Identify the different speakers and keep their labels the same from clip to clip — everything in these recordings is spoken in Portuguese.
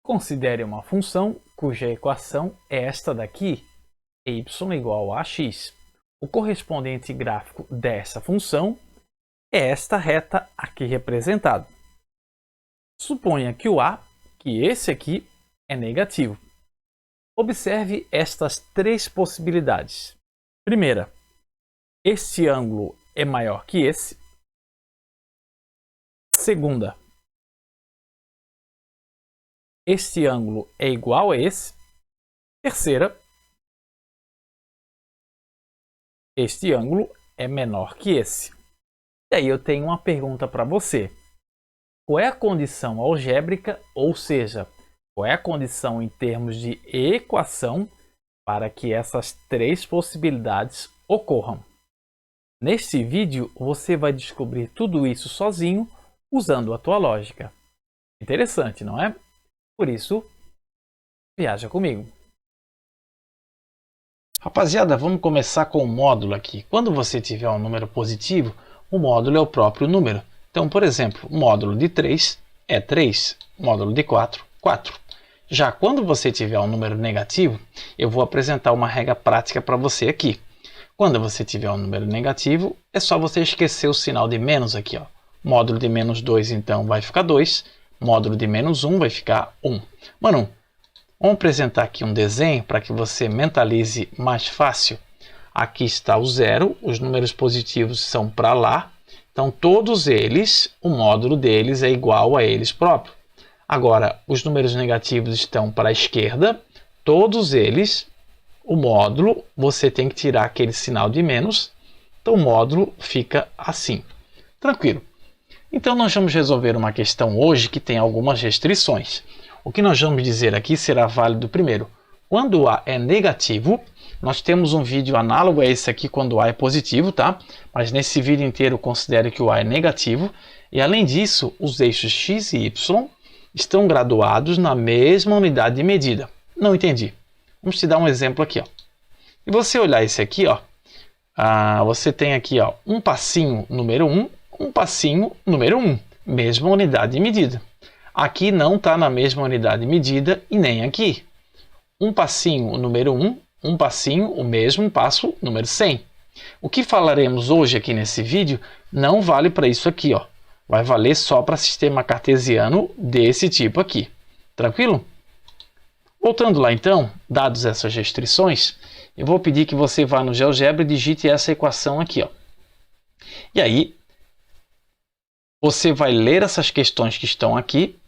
Speaker 1: Considere uma função cuja equação é esta daqui, y igual a x. O correspondente gráfico dessa função é esta reta aqui representada. Suponha que esse aqui é negativo. Observe estas três possibilidades. Primeira, este ângulo é maior que esse. Segunda, este ângulo é igual a esse. Terceira, este ângulo é menor que esse. E aí eu tenho uma pergunta para você. Qual é a condição algébrica, ou seja, qual é a condição em termos de equação para que essas três possibilidades ocorram? Neste vídeo você vai descobrir tudo isso sozinho usando a tua lógica. Interessante, não é? Por isso, viaja comigo. Rapaziada, vamos começar com o módulo aqui. Quando você tiver um número positivo, o módulo é o próprio número. Então, por exemplo, o módulo de 3 é 3, o módulo de 4, 4. Já quando você tiver um número negativo, eu vou apresentar uma regra prática para você aqui. Quando você tiver um número negativo, é só você esquecer o sinal de menos aqui, ó. Módulo de menos 2, então, vai ficar 2. Módulo de menos 1 vai ficar 1. Mano, vamos apresentar aqui um desenho para que você mentalize mais fácil. Aqui está o zero, os números positivos são para lá. Então, todos eles, o módulo deles é igual a eles próprios. Agora, os números negativos estão para a esquerda. Todos eles, o módulo, você tem que tirar aquele sinal de menos. Então, o módulo fica assim. Tranquilo. Então, nós vamos resolver uma questão hoje que tem algumas restrições. O que nós vamos dizer aqui será válido primeiro. Quando A é negativo, nós temos um vídeo análogo a esse aqui quando A é positivo, tá? Mas nesse vídeo inteiro considere que o A é negativo. E além disso, os eixos x e y estão graduados na mesma unidade de medida. Não entendi. Vamos te dar um exemplo aqui, ó. Se você olhar esse aqui, ó, você tem aqui, ó, um passinho número 1, um passinho número 1, mesma unidade de medida. Aqui não está na mesma unidade de medida e nem aqui. Um passinho número 1, um passinho, o mesmo passo número 100. O que falaremos hoje aqui nesse vídeo não vale para isso aqui, ó. Vai valer só para sistema cartesiano desse tipo aqui. Tranquilo? Voltando lá então, dadas essas restrições, eu vou pedir que você vá no GeoGebra e digite essa equação aqui, ó. E aí, você vai ler essas questões que estão aqui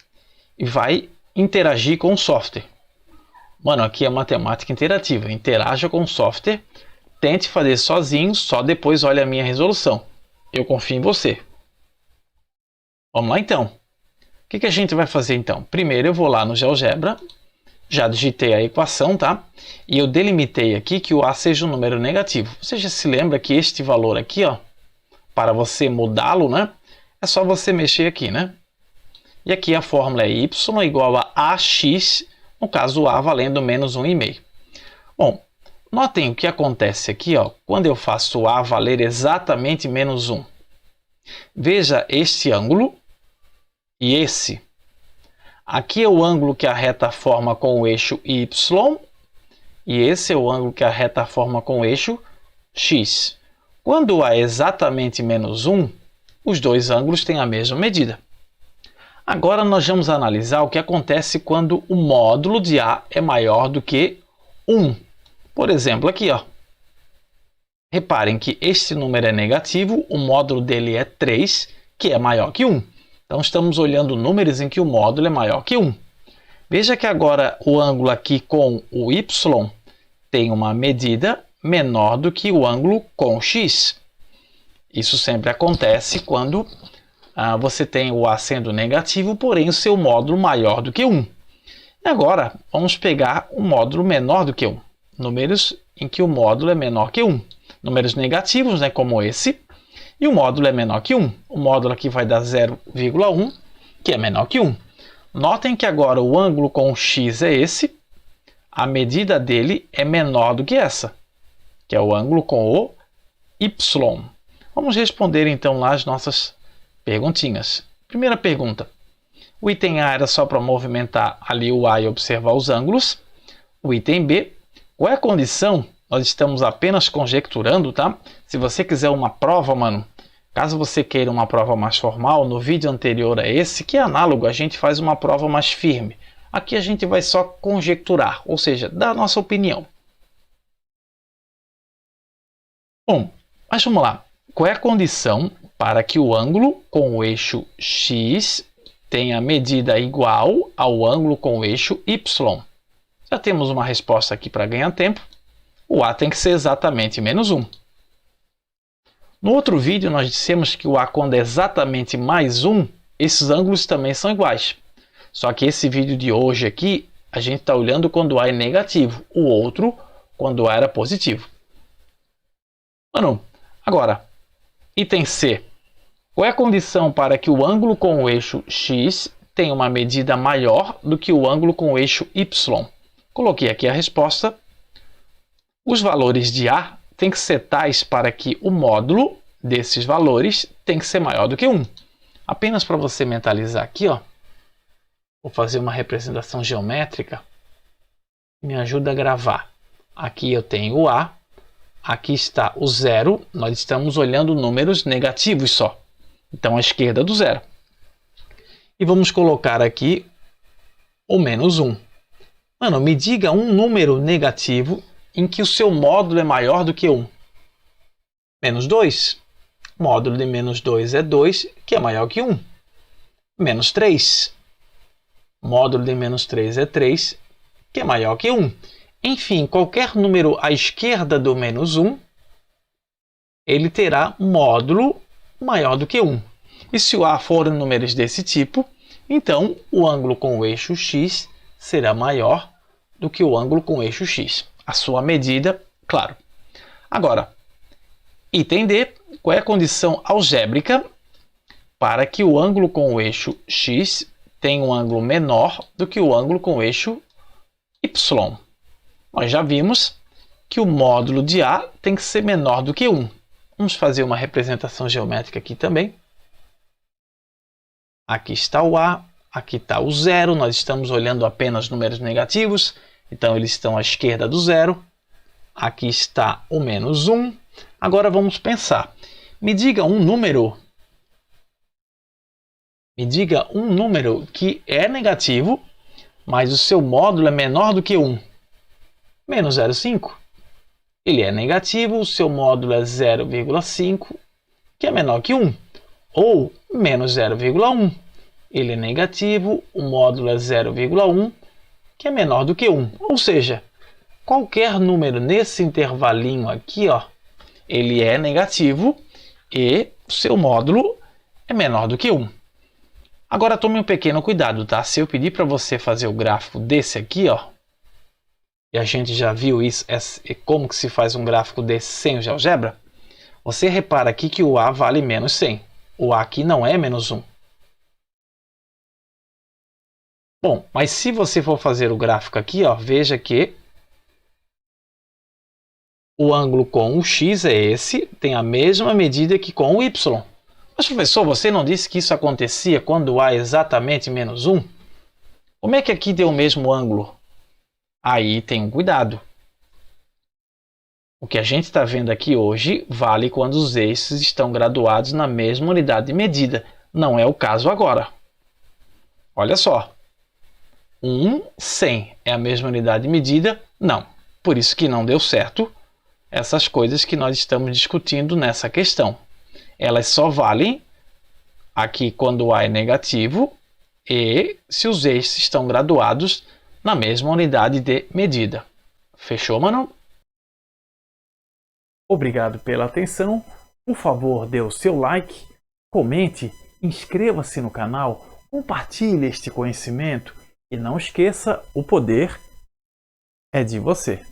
Speaker 1: e vai interagir com o software. Mano, aqui é matemática interativa. Interaja com o software, tente fazer sozinho, só depois olhe a minha resolução. Eu confio em você. Vamos lá então. O que a gente vai fazer então? Primeiro eu vou lá no GeoGebra, já digitei a equação, tá? E eu delimitei aqui que o A seja um número negativo. Você já se lembra que este valor aqui, ó, para você mudá-lo, né? É só você mexer aqui, né? E aqui a fórmula é y igual a ax, no caso A valendo menos 1,5. Bom, notem o que acontece aqui, ó, quando eu faço A valer exatamente menos 1. Veja este ângulo e esse. Aqui é o ângulo que a reta forma com o eixo y e esse é o ângulo que a reta forma com o eixo x. Quando A é exatamente menos 1, os dois ângulos têm a mesma medida. Agora nós vamos analisar o que acontece quando o módulo de A é maior do que 1. Por exemplo, aqui, ó. Reparem que este número é negativo, o módulo dele é 3, que é maior que 1. Então estamos olhando números em que o módulo é maior que 1. Veja que agora o ângulo aqui com o y tem uma medida menor do que o ângulo com o x. Isso sempre acontece quando você tem o A sendo negativo, porém o seu módulo maior do que 1. E agora, vamos pegar um módulo menor do que 1. Números em que o módulo é menor que 1. Números negativos, né, como esse, e o módulo é menor que 1. O módulo aqui vai dar 0,1, que é menor que 1. Notem que agora o ângulo com o x é esse, a medida dele é menor do que essa, que é o ângulo com o y. Vamos responder então lá as nossas perguntinhas. Primeira pergunta. O item A era só para movimentar ali o A e observar os ângulos. O item B, qual é a condição? Nós estamos apenas conjecturando, tá? Se você quiser uma prova, mano, caso você queira uma prova mais formal, no vídeo anterior a esse, que é análogo, a gente faz uma prova mais firme. Aqui a gente vai só conjecturar, ou seja, dar a nossa opinião. Bom, mas vamos lá. Qual é a condição para que o ângulo com o eixo x tenha medida igual ao ângulo com o eixo y? Já temos uma resposta aqui para ganhar tempo. O A tem que ser exatamente menos 1. No outro vídeo nós dissemos que o A quando é exatamente mais 1, esses ângulos também são iguais. Só que esse vídeo de hoje aqui, a gente está olhando quando o A é negativo, o outro quando o A era positivo. Mano, agora, item C. Qual é a condição para que o ângulo com o eixo x tenha uma medida maior do que o ângulo com o eixo y? Coloquei aqui a resposta. Os valores de A têm que ser tais para que o módulo desses valores tem que ser maior do que 1. Apenas para você mentalizar aqui, ó, vou fazer uma representação geométrica. Me ajuda a gravar. Aqui eu tenho o A. Aqui está o zero. Nós estamos olhando números negativos só. Então, à esquerda do zero. E vamos colocar aqui o menos 1. Mano, me diga um número negativo em que o seu módulo é maior do que 1. Menos 2. Módulo de menos 2 é 2, que é maior que 1. Menos 3. Módulo de menos 3 é 3, que é maior que 1. Enfim, qualquer número à esquerda do menos 1, ele terá módulo maior do que 1. E se o A for números desse tipo, então o ângulo com o eixo x será maior do que o ângulo com o eixo x. A sua medida, claro. Agora, item D, qual é a condição algébrica para que o ângulo com o eixo x tenha um ângulo menor do que o ângulo com o eixo y? Nós já vimos que o módulo de A tem que ser menor do que 1. Vamos fazer uma representação geométrica aqui também. Aqui está o A, aqui está o zero. Nós estamos olhando apenas números negativos, então eles estão à esquerda do zero. Aqui está o menos 1. Agora vamos pensar. Me diga um número que é negativo, mas o seu módulo é menor do que 1. Menos 0,5. Ele é negativo, o seu módulo é 0,5, que é menor que 1. Ou menos 0,1. Ele é negativo, o módulo é 0,1, que é menor do que 1. Ou seja, qualquer número nesse intervalinho aqui, ó, ele é negativo e o seu módulo é menor do que 1. Agora tome um pequeno cuidado, tá? Se eu pedir para você fazer o gráfico desse aqui, ó, e a gente já viu isso, como que se faz um gráfico desse sem o GeoGebra, você repara aqui que o A vale menos 100. O A aqui não é menos 1. Bom, mas se você for fazer o gráfico aqui, ó, veja que o ângulo com o x é esse, tem a mesma medida que com o y. Mas, professor, você não disse que isso acontecia quando o A é exatamente menos 1? Como é que aqui deu o mesmo ângulo? Aí tem um cuidado. O que a gente está vendo aqui hoje vale quando os eixos estão graduados na mesma unidade de medida. Não é o caso agora. Olha só. 100 é a mesma unidade de medida? Não. Por isso que não deu certo essas coisas que nós estamos discutindo nessa questão. Elas só valem aqui quando o A é negativo e se os eixos estão graduados na mesma unidade de medida. Fechou, mano? Obrigado pela atenção. Por favor, dê o seu like, comente, inscreva-se no canal, compartilhe este conhecimento e não esqueça, o poder é de você.